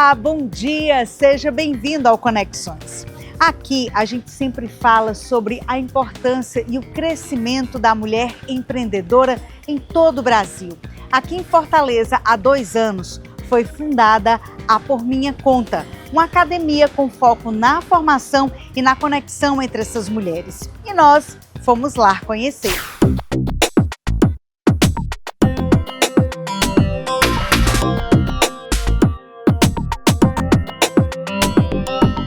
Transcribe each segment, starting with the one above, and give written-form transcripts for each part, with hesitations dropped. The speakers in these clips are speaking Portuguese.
Olá, bom dia, seja bem-vindo ao Conexões. Aqui a gente sempre fala sobre a importância e o crescimento da mulher empreendedora em todo o Brasil. Aqui em Fortaleza, há 2 anos, foi fundada a Por Minha Conta, uma academia com foco na formação e na conexão entre essas mulheres. E nós fomos lá conhecer.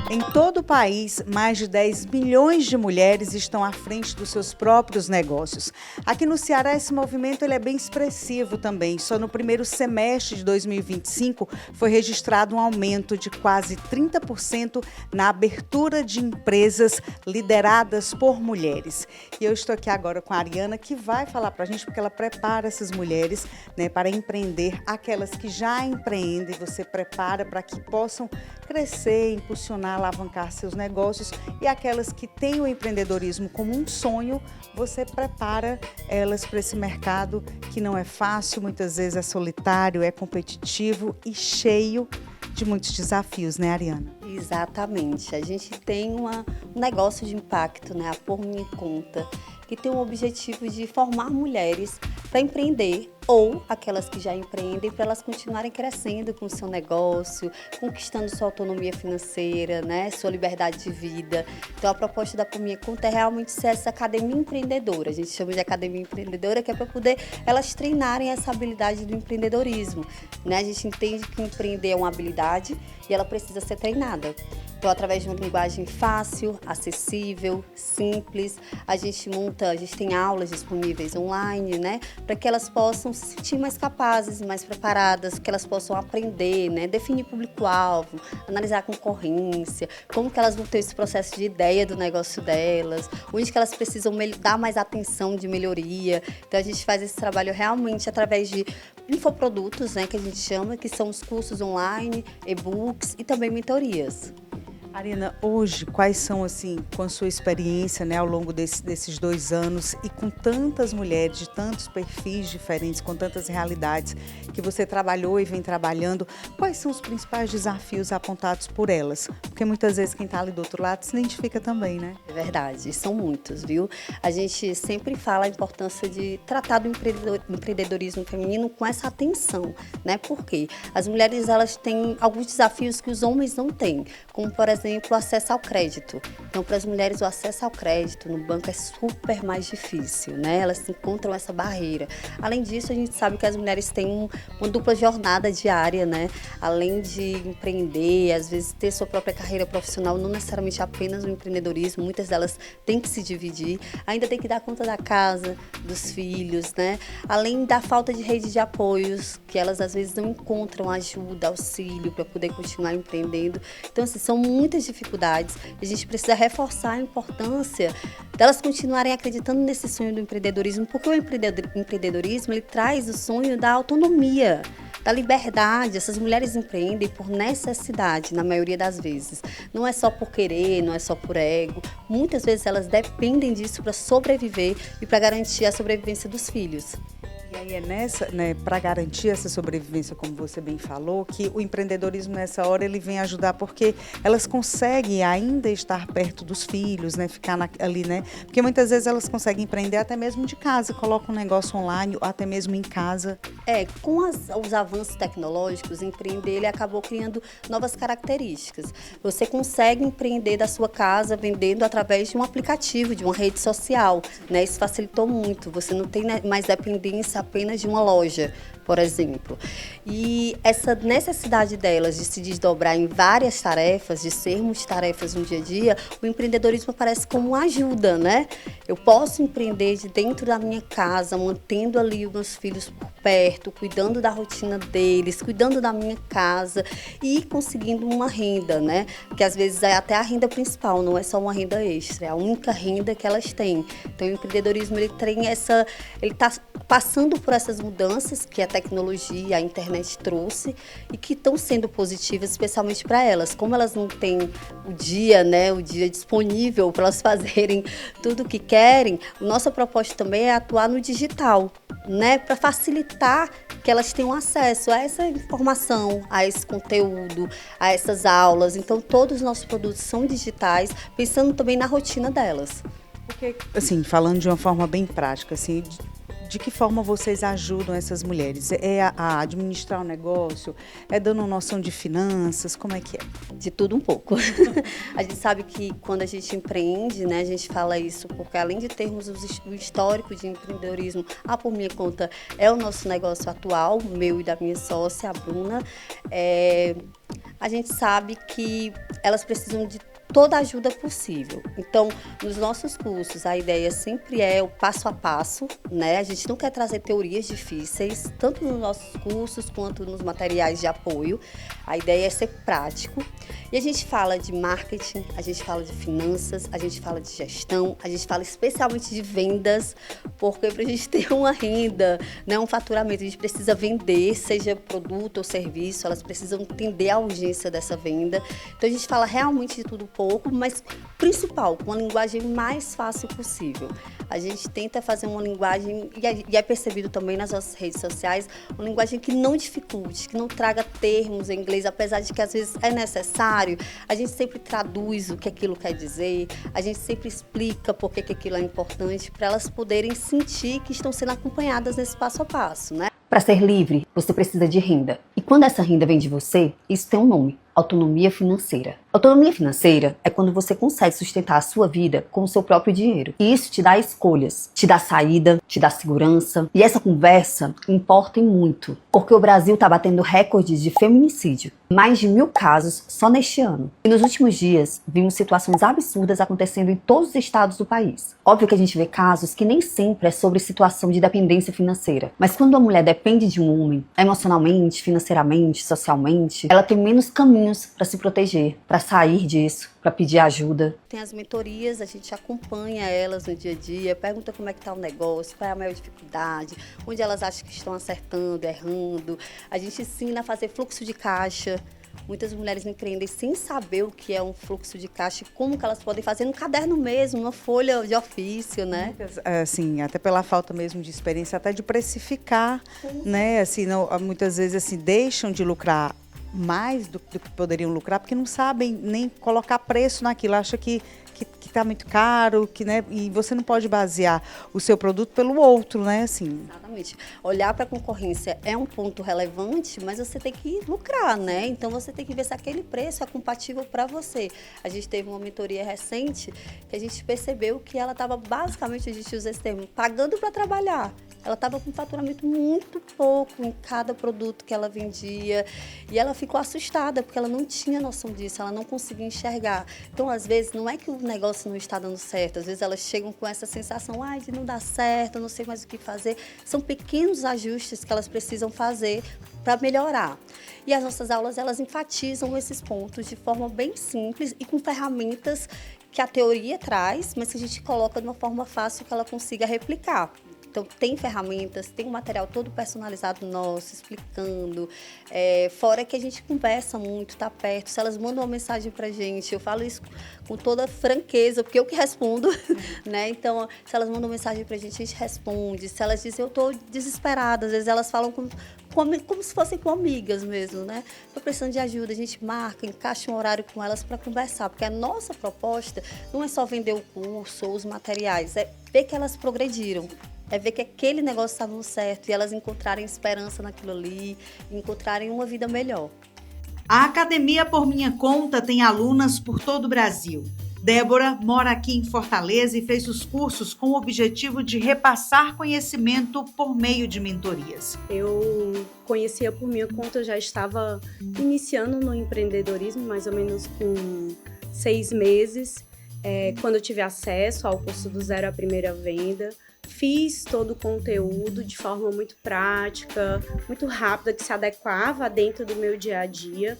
Em todo o país, mais de 10 milhões de mulheres estão à frente dos seus próprios negócios. Aqui no Ceará, esse movimento ele é bem expressivo também. Só no primeiro semestre de 2025 foi registrado um aumento de quase 30% na abertura de empresas lideradas por mulheres. E eu estou aqui agora com a Ariana, que vai falar para a gente, porque ela prepara essas mulheres, para empreender, aquelas que já empreendem, você prepara para que possam crescer, impulsionar, alavancar seus negócios, e aquelas que têm o empreendedorismo como um sonho, você prepara elas para esse mercado que não é fácil, muitas vezes é solitário, é competitivo e cheio de muitos desafios, né, Ariana? Exatamente. A gente tem um negócio de impacto, a Por Minha Conta, que tem o objetivo de formar mulheres para empreender, ou aquelas que já empreendem, para elas continuarem crescendo com o seu negócio, conquistando sua autonomia financeira, sua liberdade de vida. Então, a proposta da Por Minha Conta é realmente ser essa academia empreendedora. A gente chama de academia empreendedora, que é para poder elas treinarem essa habilidade do empreendedorismo. A gente entende que empreender é uma habilidade e ela precisa ser treinada. Então, através de uma linguagem fácil, acessível, simples, a gente tem aulas disponíveis online, para que elas possam se sentir mais capazes, mais preparadas, que elas possam aprender, definir público-alvo, analisar a concorrência, como que elas vão ter esse processo de ideia do negócio delas, onde que elas precisam dar mais atenção de melhoria. Então, a gente faz esse trabalho realmente através de infoprodutos, que a gente chama, que são os cursos online, e-books e também mentorias. Ariana, hoje, quais são, com a sua experiência, ao longo desses 2 anos e com tantas mulheres de tantos perfis diferentes, com tantas realidades que você trabalhou e vem trabalhando, quais são os principais desafios apontados por elas? Porque muitas vezes quem está ali do outro lado se identifica também, né? É verdade, são muitos, viu? A gente sempre fala a importância de tratar do empreendedorismo feminino com essa atenção, Por quê? As mulheres, elas têm alguns desafios que os homens não têm, como, por exemplo, o acesso ao crédito. Então, para as mulheres, o acesso ao crédito no banco é super mais difícil, Elas encontram essa barreira. Além disso, a gente sabe que as mulheres têm uma dupla jornada diária, Além de empreender, às vezes ter sua própria carreira profissional, não necessariamente apenas o empreendedorismo, muitas delas têm que se dividir, ainda tem que dar conta da casa, dos filhos, Além da falta de rede de apoios, que elas às vezes não encontram ajuda, auxílio para poder continuar empreendendo. Então, são muitas dificuldades. A gente precisa reforçar a importância delas continuarem acreditando nesse sonho do empreendedorismo, porque o empreendedorismo ele traz o sonho da autonomia, da liberdade. Essas mulheres empreendem por necessidade, na maioria das vezes. Não é só por querer, não é só por ego. Muitas vezes elas dependem disso para sobreviver e para garantir a sobrevivência dos filhos. E aí é nessa, para garantir essa sobrevivência, como você bem falou, que o empreendedorismo nessa hora ele vem ajudar, porque elas conseguem ainda estar perto dos filhos, ficar ali, Porque muitas vezes elas conseguem empreender até mesmo de casa, colocam um negócio online, ou até mesmo em casa. Com os avanços tecnológicos, empreender ele acabou criando novas características. Você consegue empreender da sua casa vendendo através de um aplicativo, de uma rede social, Isso facilitou muito. Você não tem mais dependência apenas de uma loja, por exemplo. E essa necessidade delas de se desdobrar em várias tarefas, de ser multitarefas no dia a dia, o empreendedorismo aparece como uma ajuda, Eu posso empreender de dentro da minha casa, mantendo ali os meus filhos por perto, cuidando da rotina deles, cuidando da minha casa e conseguindo uma renda, Que às vezes é até a renda principal, não é só uma renda extra, é a única renda que elas têm. Então, o empreendedorismo ele está passando por essas mudanças que a tecnologia, a internet trouxe e que estão sendo positivas, especialmente para elas. Como elas não têm o dia, o dia disponível para elas fazerem tudo o que querem, nossa proposta também é atuar no digital. né, para facilitar que elas tenham acesso a essa informação, a esse conteúdo, a essas aulas. Então, todos os nossos produtos são digitais, pensando também na rotina delas. Porque, assim, falando de uma forma bem prática, assim, de que forma vocês ajudam essas mulheres? É a administrar o negócio? É dando noção de finanças? Como é que é? De tudo um pouco. A gente sabe que quando a gente empreende, né, a gente fala isso porque além de termos o histórico de empreendedorismo, por minha conta, é o nosso negócio atual, meu e da minha sócia, a Bruna, a gente sabe que elas precisam de toda a ajuda possível. Então, nos nossos cursos, a ideia sempre é o passo a passo, né? A gente não quer trazer teorias difíceis, tanto nos nossos cursos quanto nos materiais de apoio. A ideia é ser prático. E a gente fala de marketing, a gente fala de finanças, a gente fala de gestão, a gente fala especialmente de vendas, porque para a gente ter uma renda, né, um faturamento, a gente precisa vender, seja produto ou serviço, elas precisam entender a urgência dessa venda. Então, a gente fala realmente de tudo pouco, mas principal, com a linguagem mais fácil possível. A gente tenta fazer uma linguagem, e é percebido também nas nossas redes sociais, uma linguagem que não dificulte, que não traga termos em inglês, apesar de que às vezes é necessário, a gente sempre traduz o que aquilo quer dizer, a gente sempre explica por que aquilo é importante, para elas poderem sentir que estão sendo acompanhadas nesse passo a passo, né? Para ser livre, você precisa de renda. E quando essa renda vem de você, isso tem um nome: autonomia financeira. Autonomia financeira é quando você consegue sustentar a sua vida com o seu próprio dinheiro. E isso te dá escolhas, te dá saída, te dá segurança. E essa conversa importa em muito, porque o Brasil está batendo recordes de feminicídio. Mais de 1000 casos só neste ano. E nos últimos dias, vimos situações absurdas acontecendo em todos os estados do país. Óbvio que a gente vê casos que nem sempre é sobre situação de dependência financeira. Mas quando a mulher depende de um homem, emocionalmente, financeiramente, socialmente, ela tem menos caminhos para se proteger, para sair disso, para pedir ajuda. Tem as mentorias, a gente acompanha elas no dia a dia, pergunta como é que está o negócio, qual é a maior dificuldade, onde elas acham que estão acertando, errando. A gente ensina a fazer fluxo de caixa. Muitas mulheres empreendem sem saber o que é um fluxo de caixa e como que elas podem fazer no caderno mesmo, uma folha de ofício, né? Assim, até pela falta mesmo de experiência, até de precificar, né? Assim, não, muitas vezes assim, deixam de lucrar mais do que poderiam lucrar, porque não sabem nem colocar preço naquilo, acha que está muito caro, né? E você não pode basear o seu produto pelo outro, né? Assim. Exatamente. Olhar para a concorrência é um ponto relevante, mas você tem que lucrar, né? Então você tem que ver se aquele preço é compatível para você. A gente teve uma mentoria recente que a gente percebeu que ela estava basicamente, a gente usa esse termo, pagando para trabalhar. Ela estava com um faturamento muito pouco em cada produto que ela vendia e ela ficou assustada porque ela não tinha noção disso, ela não conseguia enxergar. Então, às vezes, não é que o negócio não está dando certo, às vezes elas chegam com essa sensação, de não dar certo, eu não sei mais o que fazer. São pequenos ajustes que elas precisam fazer para melhorar. E as nossas aulas, elas enfatizam esses pontos de forma bem simples e com ferramentas que a teoria traz, mas que a gente coloca de uma forma fácil que ela consiga replicar. Então, tem ferramentas, tem um material todo personalizado nosso, explicando. Fora que a gente conversa muito, tá perto. Se elas mandam uma mensagem pra gente, eu falo isso com toda franqueza, porque eu que respondo, né? Então, se elas mandam mensagem pra gente, a gente responde. Se elas dizem, eu tô desesperada, às vezes elas falam como se fossem com amigas mesmo, né? Tô precisando de ajuda, a gente marca, encaixa um horário com elas para conversar, porque a nossa proposta não é só vender o curso ou os materiais, é ver que elas progrediram. É ver que aquele negócio está dando certo e elas encontrarem esperança naquilo ali, encontrarem uma vida melhor. A Academia Por Minha Conta tem alunas por todo o Brasil. Débora mora aqui em Fortaleza e fez os cursos com o objetivo de repassar conhecimento por meio de mentorias. Eu conhecia Por Minha Conta, eu já estava iniciando no empreendedorismo, mais ou menos com 6 meses, quando eu tive acesso ao curso do Zero à Primeira Venda. Fiz todo o conteúdo de forma muito prática, muito rápida, que se adequava dentro do meu dia a dia.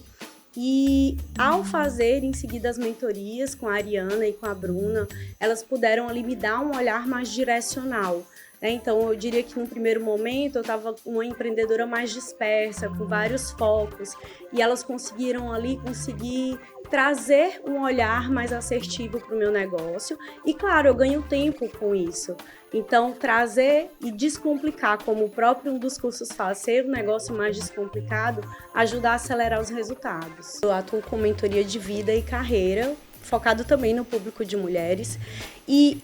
E ao fazer em seguida as mentorias com a Ariana e com a Bruna, elas puderam ali me dar um olhar mais direcional. Então, eu diria que no primeiro momento eu estava uma empreendedora mais dispersa, com vários focos, e elas conseguiram ali conseguir trazer um olhar mais assertivo para o meu negócio e, claro, eu ganho tempo com isso. Então, trazer e descomplicar, como o próprio um dos cursos fala, ser um negócio mais descomplicado, ajuda a acelerar os resultados. Eu atuo com mentoria de vida e carreira, focado também no público de mulheres, e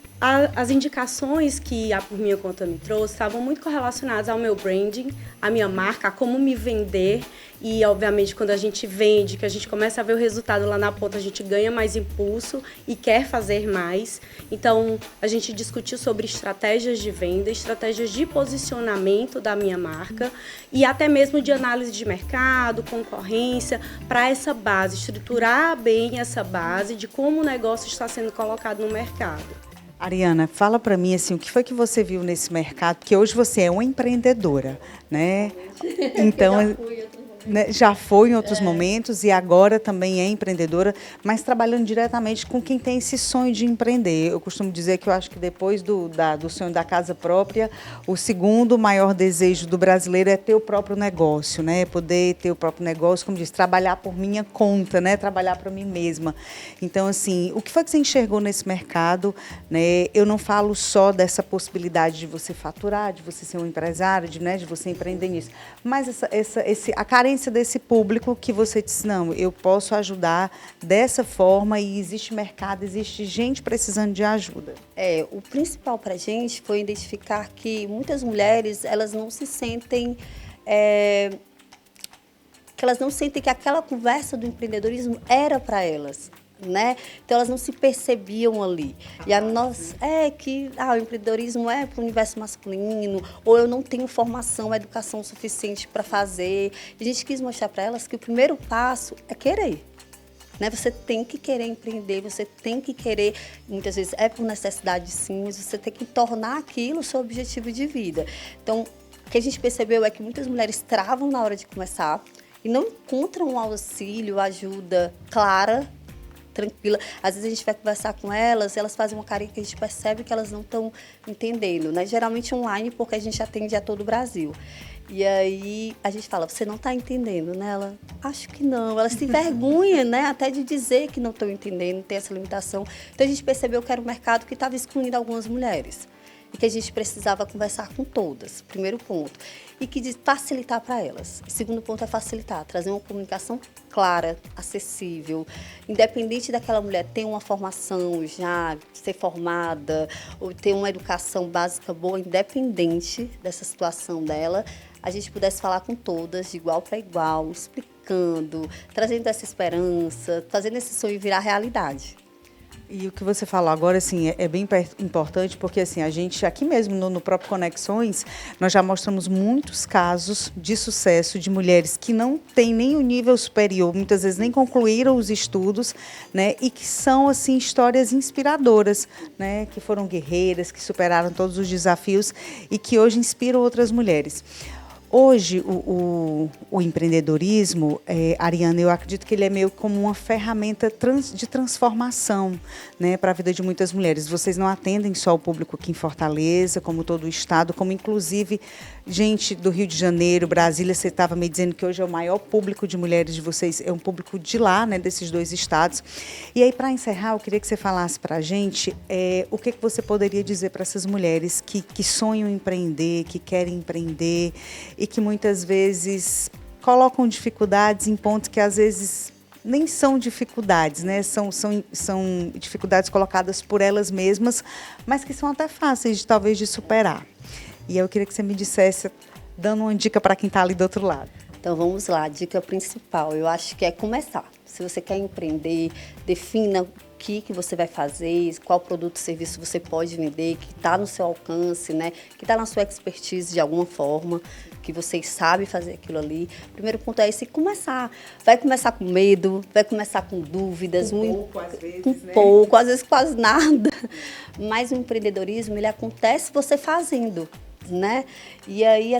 as indicações que a Por Minha Conta me trouxe estavam muito correlacionadas ao meu branding, à minha marca, a como me vender. E, obviamente, quando a gente vende, que a gente começa a ver o resultado lá na ponta, a gente ganha mais impulso e quer fazer mais. Então, a gente discutiu sobre estratégias de venda, estratégias de posicionamento da minha marca e até mesmo de análise de mercado, concorrência, para essa base, estruturar bem essa base de como o negócio está sendo colocado no mercado. Ariana, fala para mim assim, o que foi que você viu nesse mercado? Porque hoje você é uma empreendedora, né? Então, já foi em outros momentos e agora também é empreendedora, mas trabalhando diretamente com quem tem esse sonho de empreender. Eu costumo dizer que eu acho que depois do sonho da casa própria, o segundo maior desejo do brasileiro é ter o próprio negócio, né? Poder ter o próprio negócio, como diz, trabalhar por minha conta, né? Trabalhar para mim mesma. Então, assim, o que foi que você enxergou nesse mercado, né? Eu não falo só dessa possibilidade de você faturar, de você ser um empresário, de você empreender nisso, mas a carência desse público que você disse, não, eu posso ajudar dessa forma e existe mercado, existe gente precisando de ajuda. O principal para a gente foi identificar que muitas mulheres, elas não se sentem... que elas não sentem que aquela conversa do empreendedorismo era para elas. Né? Então elas não se percebiam ali. E a nós o empreendedorismo é para o universo masculino, ou eu não tenho formação, educação suficiente para fazer. E a gente quis mostrar para elas que o primeiro passo é querer. Né? Você tem que querer empreender, você tem que querer, muitas vezes é por necessidade sim, mas você tem que tornar aquilo o seu objetivo de vida. Então, o que a gente percebeu é que muitas mulheres travam na hora de começar e não encontram um auxílio, ajuda clara, tranquila. Às vezes a gente vai conversar com elas, elas fazem uma carinha que a gente percebe que elas não estão entendendo, né? Geralmente online, porque a gente atende a todo o Brasil. E aí a gente fala, você não está entendendo, né? Ela, acho que não. Elas se envergonham, né? Até de dizer que não estão entendendo, tem essa limitação. Então a gente percebeu que era um mercado que estava excluindo algumas mulheres. E que a gente precisava conversar com todas, primeiro ponto. E que facilitar para elas. O segundo ponto é facilitar, trazer uma comunicação clara, acessível, independente daquela mulher ter uma formação já, ser formada, ou ter uma educação básica boa, independente dessa situação dela, a gente pudesse falar com todas, de igual para igual, explicando, trazendo essa esperança, fazendo esse sonho virar realidade. E o que você falou agora, assim, é bem importante, porque assim, a gente, aqui mesmo no próprio Conexões, nós já mostramos muitos casos de sucesso de mulheres que não têm nem o nível superior, muitas vezes nem concluíram os estudos, né, e que são, assim, histórias inspiradoras, né, que foram guerreiras, que superaram todos os desafios e que hoje inspiram outras mulheres. Hoje, o empreendedorismo, Ariana, eu acredito que ele é meio como uma ferramenta de transformação, né, para a vida de muitas mulheres. Vocês não atendem só o público aqui em Fortaleza, como todo o estado, como inclusive gente do Rio de Janeiro, Brasília. Você estava me dizendo que hoje é o maior público de mulheres de vocês, é um público de lá, né, desses dois estados. E aí, para encerrar, eu queria que você falasse para a gente o que você poderia dizer para essas mulheres que sonham em empreender, que querem empreender, e que muitas vezes colocam dificuldades em pontos que às vezes nem são dificuldades, né? São dificuldades colocadas por elas mesmas, mas que são até fáceis talvez de superar. E eu queria que você me dissesse, dando uma dica para quem está ali do outro lado. Então vamos lá, a dica principal, eu acho que é começar. Se você quer empreender, defina o que você vai fazer, qual produto ou serviço você pode vender, que está no seu alcance, né? Que está na sua expertise de alguma forma, que você sabe fazer aquilo ali. O primeiro ponto é esse, começar. Vai começar com medo, vai começar com dúvidas. Pouco, às vezes, né? Pouco, às vezes quase nada. Mas o empreendedorismo, ele acontece você fazendo, né? E aí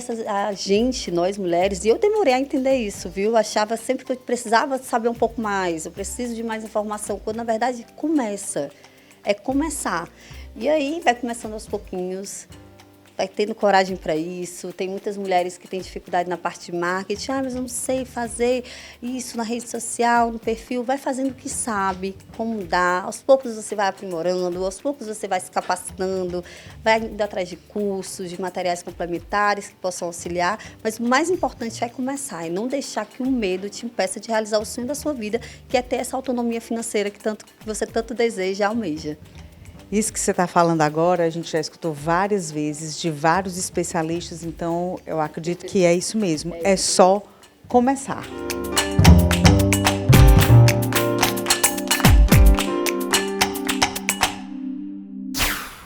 nós mulheres, e eu demorei a entender isso, viu? Eu achava sempre que eu precisava saber um pouco mais, eu preciso de mais informação, quando na verdade começa, é começar. E aí vai começando aos pouquinhos, vai tendo coragem para isso. Tem muitas mulheres que têm dificuldade na parte de marketing. Mas eu não sei fazer isso na rede social, no perfil. Vai fazendo o que sabe, como dá. Aos poucos você vai aprimorando, aos poucos você vai se capacitando, vai indo atrás de cursos, de materiais complementares que possam auxiliar. Mas o mais importante é começar e não deixar que o medo te impeça de realizar o sonho da sua vida, que é ter essa autonomia financeira que você tanto deseja e almeja. Isso que você está falando agora, a gente já escutou várias vezes de vários especialistas, então eu acredito que é isso mesmo, é só começar.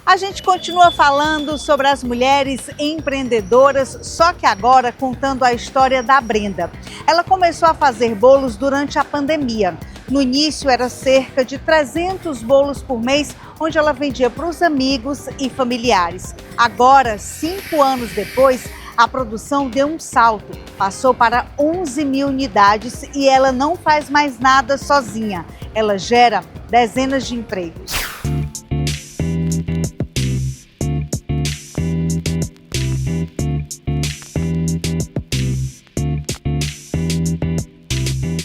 A gente continua falando sobre as mulheres empreendedoras, só que agora contando a história da Brenda. Ela começou a fazer bolos durante a pandemia. No início era cerca de 300 bolos por mês, onde ela vendia para os amigos e familiares. Agora, 5 anos depois, a produção deu um salto, passou para 11 mil unidades e ela não faz mais nada sozinha. Ela gera dezenas de empregos.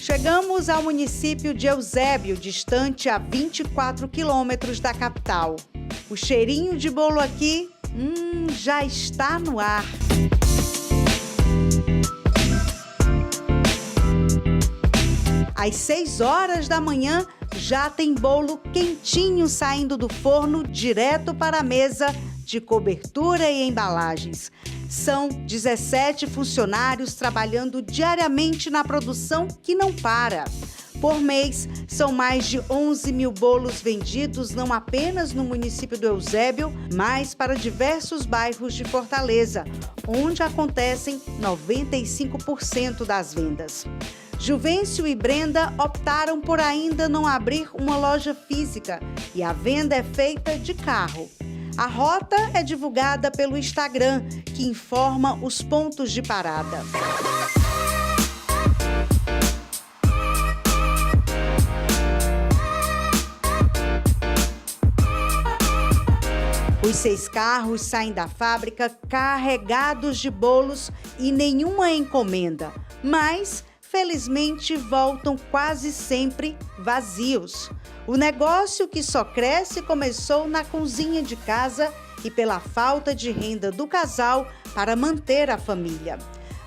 Chegamos ao município de Eusébio, distante a 24 quilômetros da capital. O cheirinho de bolo aqui, já está no ar. Às 6 horas da manhã, já tem bolo quentinho saindo do forno direto para a mesa de cobertura e embalagens. São 17 funcionários trabalhando diariamente na produção que não para. Por mês, são mais de 11 mil bolos vendidos não apenas no município do Eusébio, mas para diversos bairros de Fortaleza, onde acontecem 95% das vendas. Juvencio e Brenda optaram por ainda não abrir uma loja física e a venda é feita de carro. A rota é divulgada pelo Instagram, que informa os pontos de parada. Os 6 carros saem da fábrica carregados de bolos e nenhuma encomenda, mas felizmente voltam quase sempre vazios. O negócio que só cresce começou na cozinha de casa e pela falta de renda do casal para manter a família.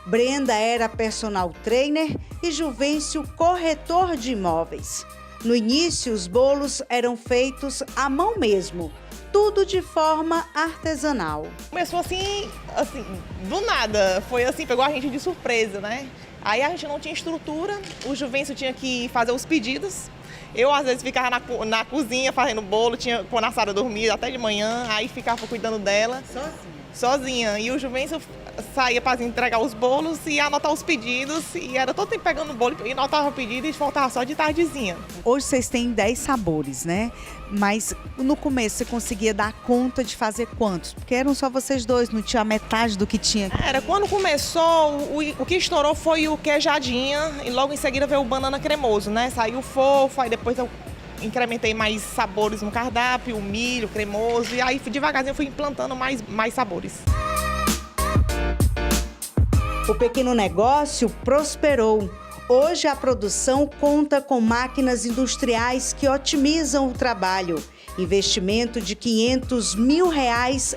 Brenda era personal trainer e Juvencio corretor de imóveis. No início, os bolos eram feitos à mão mesmo, tudo de forma artesanal. Começou assim, do nada, foi assim, pegou a gente de surpresa, né? Aí a gente não tinha estrutura, o Juvencio tinha que fazer os pedidos. Eu, às vezes, ficava na cozinha fazendo bolo, tinha quando a Sara dormia até de manhã, aí ficava cuidando dela. Sozinha. E o Juvencio saía para entregar os bolos e anotar os pedidos, e era todo tempo pegando o bolo e anotava o pedido e faltava só de tardezinha. Hoje vocês têm 10 sabores, né? Mas no começo você conseguia dar conta de fazer quantos? Porque eram só vocês dois, não tinha metade do que tinha. Era, quando começou, o que estourou foi o queijadinha e logo em seguida veio o banana cremoso, né? Saiu fofo, aí depois eu incrementei mais sabores no cardápio, o milho cremoso, e aí devagarzinho eu fui implantando mais sabores. O pequeno negócio prosperou. Hoje a produção conta com máquinas industriais que otimizam o trabalho. Investimento de R$500 mil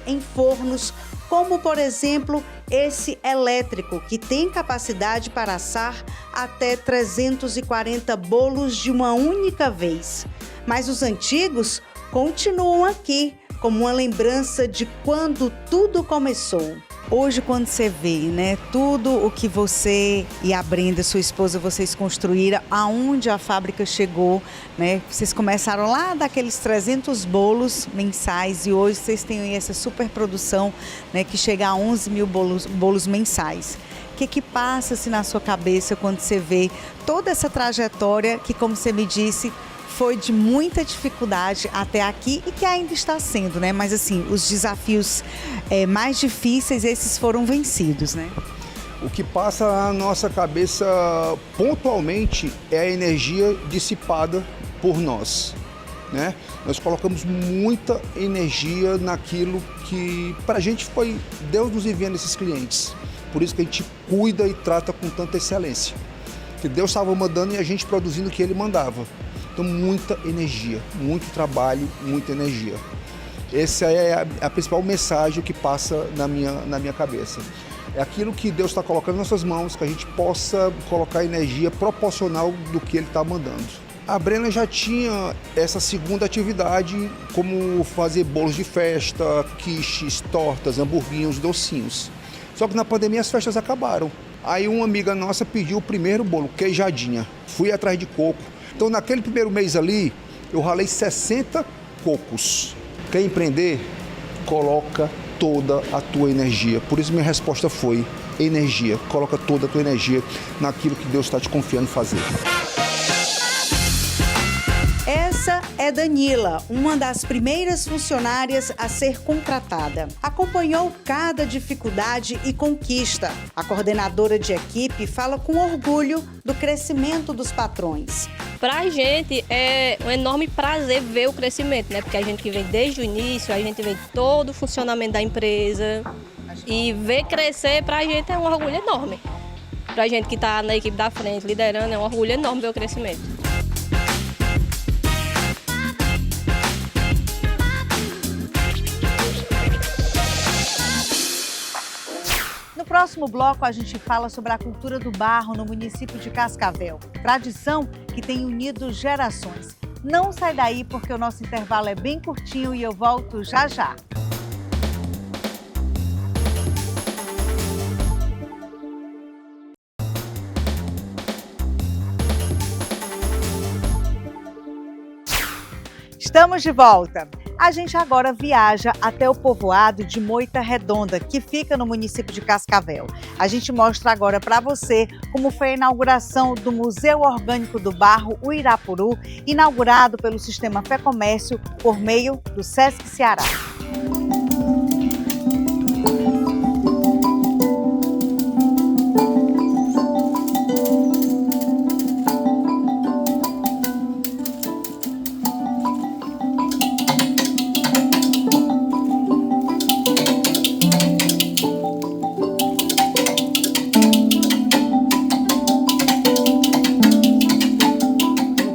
em fornos, como por exemplo esse elétrico, que tem capacidade para assar até 340 bolos de uma única vez. Mas os antigos continuam aqui, como uma lembrança de quando tudo começou. Hoje, quando você vê, né, tudo o que você e a Brenda, sua esposa, vocês construíram, aonde a fábrica chegou, né? Vocês começaram lá daqueles 300 bolos mensais e hoje vocês têm aí essa super produção, né, que chega a 11 mil bolos mensais. O que passa-se na sua cabeça quando você vê toda essa trajetória que, como você me disse, foi de muita dificuldade até aqui e que ainda está sendo, né? Mas assim, os desafios mais difíceis, esses foram vencidos, né? O que passa na nossa cabeça pontualmente é a energia dissipada por nós. né? Nós colocamos muita energia naquilo que para a gente foi Deus nos enviando esses clientes. Por isso que a gente cuida e trata com tanta excelência. Que Deus estava mandando e a gente produzindo o que Ele mandava. Então muita energia, muito trabalho, muita energia. Essa é a principal mensagem que passa na minha cabeça. É aquilo que Deus está colocando nas nossas mãos, que a gente possa colocar energia proporcional do que Ele está mandando. A Brena já tinha essa segunda atividade, como fazer bolos de festa, quiches, tortas, hamburguinhos, docinhos. Só que na pandemia as festas acabaram. Aí uma amiga nossa pediu o primeiro bolo, queijadinha. Fui atrás de coco. Então naquele primeiro mês ali, eu ralei 60 cocos. Quer empreender? Coloca toda a tua energia. Por isso minha resposta foi energia. Coloca toda a tua energia naquilo que Deus está te confiando fazer. Essa é Danila, uma das primeiras funcionárias a ser contratada. Acompanhou cada dificuldade e conquista. A coordenadora de equipe fala com orgulho do crescimento dos patrões. Para a gente é um enorme prazer ver o crescimento, né? Porque a gente que vem desde o início, a gente vê todo o funcionamento da empresa e ver crescer para a gente é um orgulho enorme. Para a gente que está na equipe da frente, liderando, é um orgulho enorme ver o crescimento. No próximo bloco, a gente fala sobre a cultura do barro no município de Cascavel. Tradição que tem unido gerações. Não sai daí porque o nosso intervalo é bem curtinho e eu volto já já. Estamos de volta. A gente agora viaja até o povoado de Moita Redonda, que fica no município de Cascavel. A gente mostra agora para você como foi a inauguração do Museu Orgânico do Barro Uirapuru, inaugurado pelo Sistema Fé Comércio por meio do Sesc Ceará.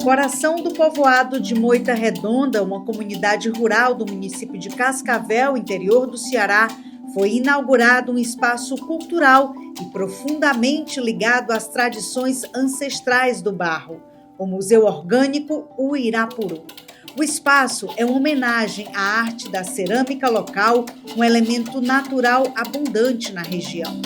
Coração do povoado de Moita Redonda, uma comunidade rural do município de Cascavel, interior do Ceará, foi inaugurado um espaço cultural e profundamente ligado às tradições ancestrais do barro, o Museu Orgânico Uirapuru. O espaço é uma homenagem à arte da cerâmica local, um elemento natural abundante na região.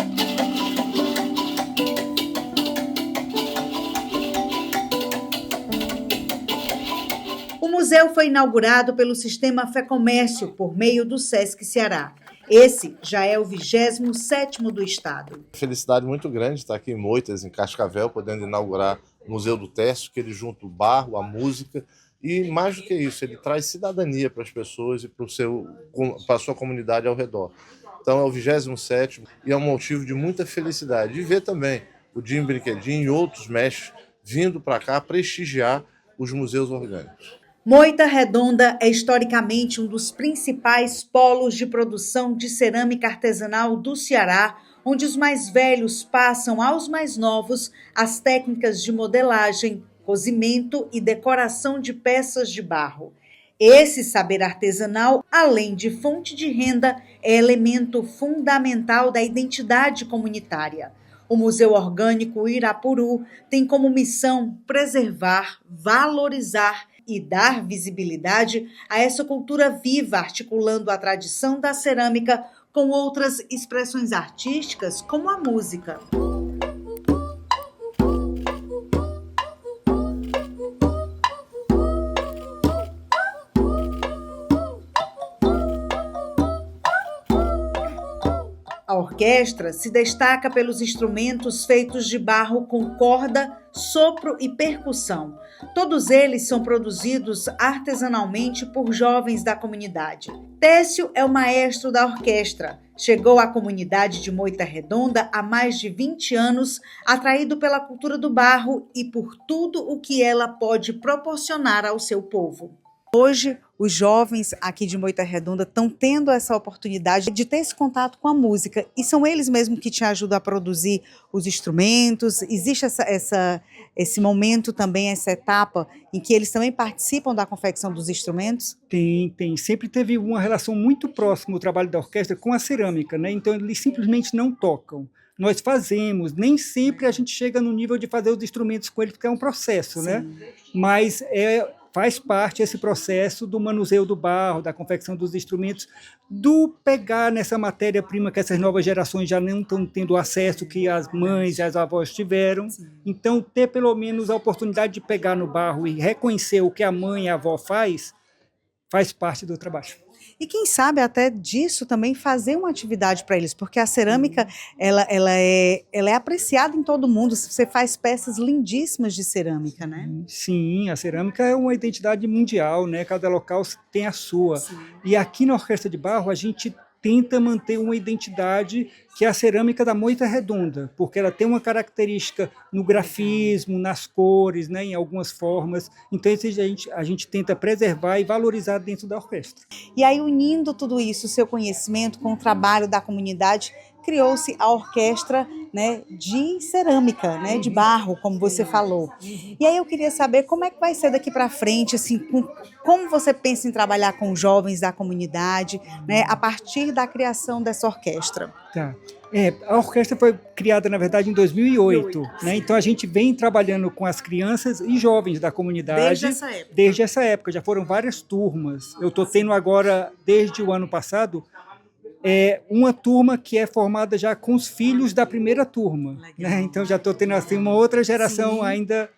O museu foi inaugurado pelo Sistema Fé Comércio por meio do Sesc Ceará. Esse já é o 27º do estado. Felicidade muito grande estar aqui em Moitas, em Cascavel, podendo inaugurar o Museu do Têxtil, que ele junta o barro, a música e, mais do que isso, ele traz cidadania para as pessoas e para a sua comunidade ao redor. Então é o 27º e é um motivo de muita felicidade. E ver também o Jim Brinquedinho e outros mestres vindo para cá prestigiar os museus orgânicos. Moita Redonda é historicamente um dos principais polos de produção de cerâmica artesanal do Ceará, onde os mais velhos passam aos mais novos as técnicas de modelagem, cozimento e decoração de peças de barro. Esse saber artesanal, além de fonte de renda, é elemento fundamental da identidade comunitária. O Museu Orgânico Uirapuru tem como missão preservar, valorizar e dar visibilidade a essa cultura viva, articulando a tradição da cerâmica com outras expressões artísticas, como a música. A orquestra se destaca pelos instrumentos feitos de barro com corda, sopro e percussão. Todos eles são produzidos artesanalmente por jovens da comunidade. Técio é o maestro da orquestra. Chegou à comunidade de Moita Redonda há mais de 20 anos, atraído pela cultura do barro e por tudo o que ela pode proporcionar ao seu povo. Hoje, os jovens aqui de Moita Redonda estão tendo essa oportunidade de ter esse contato com a música. E são eles mesmos que te ajudam a produzir os instrumentos? Existe esse momento também, essa etapa, em que eles também participam da confecção dos instrumentos? Tem. Sempre teve uma relação muito próxima o trabalho da orquestra com a cerâmica, né? Então, eles simplesmente não tocam. Nós fazemos, nem sempre a gente chega no nível de fazer os instrumentos com eles, porque é um processo, sim, né? Mas faz parte esse processo do manuseio do barro, da confecção dos instrumentos, do pegar nessa matéria-prima que essas novas gerações já não estão tendo acesso, que as mães e as avós tiveram. Sim. Então, ter pelo menos a oportunidade de pegar no barro e reconhecer o que a mãe e a avó faz parte do trabalho. E quem sabe até disso também fazer uma atividade para eles, porque a cerâmica ela é apreciada em todo mundo. Você faz peças lindíssimas de cerâmica, né? Sim, a cerâmica é uma identidade mundial, né? Cada local tem a sua. Sim. E aqui na Orquestra de Barro a gente tenta manter uma identidade que é a cerâmica da Moita Redonda, porque ela tem uma característica no grafismo, nas cores, né, em algumas formas. Então, a gente tenta preservar e valorizar dentro da orquestra. E aí, unindo tudo isso, o seu conhecimento com o trabalho da comunidade, criou-se a orquestra, né, de cerâmica, né, de barro, como você falou. E aí eu queria saber como é que vai ser daqui para frente, assim, como você pensa em trabalhar com jovens da comunidade, né, a partir da criação dessa orquestra. Tá. A orquestra foi criada, na verdade, em 2008, né? Então a gente vem trabalhando com as crianças e jovens da comunidade desde essa época. Já foram várias turmas. Eu estou tendo agora, desde o ano passado, uma turma que é formada já com os filhos da primeira turma, né? Então já estou tendo assim uma outra geração, sim, ainda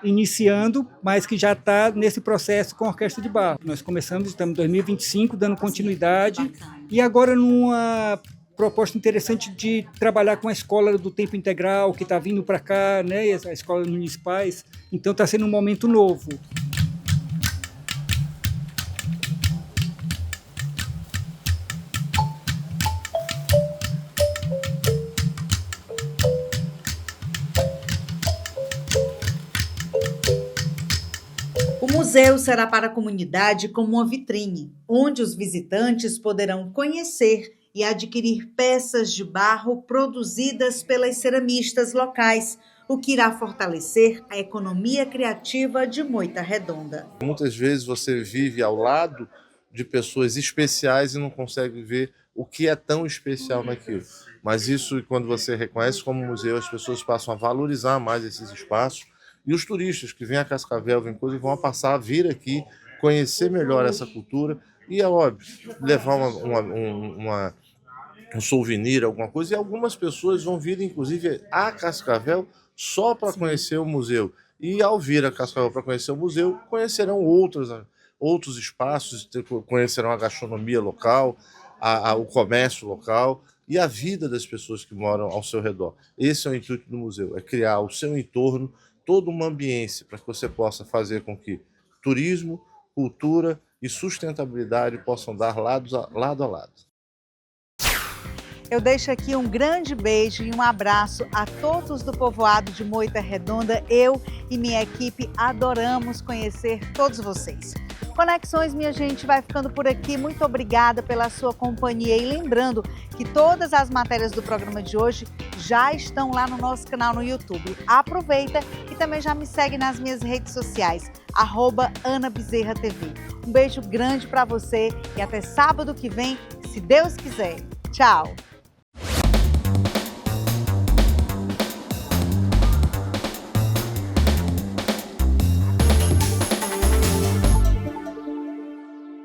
iniciando, mas que já está nesse processo com a Orquestra de Barro. Nós estamos em 2025, dando continuidade, e agora numa proposta interessante de trabalhar com a escola do tempo integral, que está vindo para cá, né? As escolas municipais. Então está sendo um momento novo. O museu será para a comunidade como uma vitrine, onde os visitantes poderão conhecer e adquirir peças de barro produzidas pelas ceramistas locais, o que irá fortalecer a economia criativa de Moita Redonda. Muitas vezes você vive ao lado de pessoas especiais e não consegue ver o que é tão especial naquilo. Mas isso, quando você reconhece como museu, as pessoas passam a valorizar mais esses espaços. E os turistas que vêm a Cascavel, vão passar a vir aqui, conhecer melhor essa cultura e, é óbvio, levar um souvenir, alguma coisa. E algumas pessoas vão vir, inclusive, a Cascavel só para conhecer o museu. E, ao vir a Cascavel para conhecer o museu, conhecerão outros espaços, conhecerão a gastronomia local, o comércio local e a vida das pessoas que moram ao seu redor. Esse é o intuito do museu, é criar o seu entorno, toda uma ambiência para que você possa fazer com que turismo, cultura e sustentabilidade possam dar lado a lado. Eu deixo aqui um grande beijo e um abraço a todos do povoado de Moita Redonda. Eu e minha equipe adoramos conhecer todos vocês. Conexões, minha gente, vai ficando por aqui. Muito obrigada pela sua companhia. E lembrando que todas as matérias do programa de hoje já estão lá no nosso canal no YouTube. Aproveita e também já me segue nas minhas redes sociais, @AnaBezerraTV. Um beijo grande para você e até sábado que vem, se Deus quiser. Tchau!